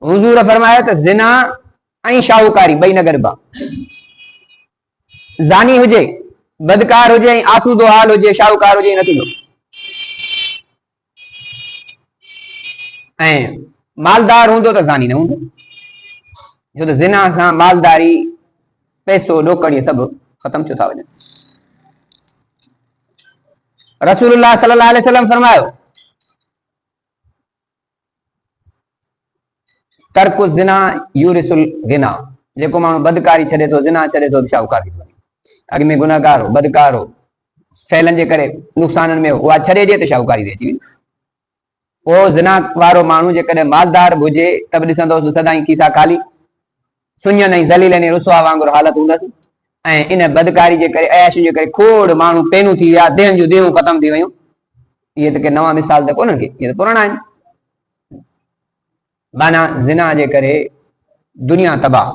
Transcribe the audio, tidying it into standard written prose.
हुजूर फरमाया त ज़िना ऐं शाहूकारी ॿई न गॾिबा। ज़ानी हुजे, बदकार हुजे, आसूदो हाल हुजे, शाहूकार हुजे, न थींदो। ऐं मालदार हूंदो त ज़ानी न हूंदो, छो त ज़िना सां मालदारी, पैसो, ॾोकड़ी सभु ख़त्म थियो था वञनि। रसूलुल्लाह सल्लल्लाहु अलैहि वसल्लम फरमायो तर्कु ज़िना यूरिसुल गिना, जेको माण्हू बदकारी छॾे थो, ज़िना छॾे थो, शाहूकारी थो बणे। अॻ में गुनाहगार हो, बदकार हो, फैलनि जे करे नुक़साननि में उहा छॾे ॾिए त शाहूकारी अची वेंदी। पोइ ज़िना वारो माण्हू जेकॾहिं मालदार बि हुजे त बि ॾिसंदोसि सदाईं खीसा ख़ाली, सुञनि ऐं ज़लीलनि ऐं रुसवा वांगुरु हालत हूंदसि। ऐं इन बदकारी जे करे, ऐश जे करे खोड़ माण्हू पेनू थी विया, देहनि जूं देहूं ख़त्म थी वयूं। इहे त के नवां मिसाल त कोन्हनि के, इहे त पुराणा आहिनि। माना ज़िना जे करे दुनिया तबाह।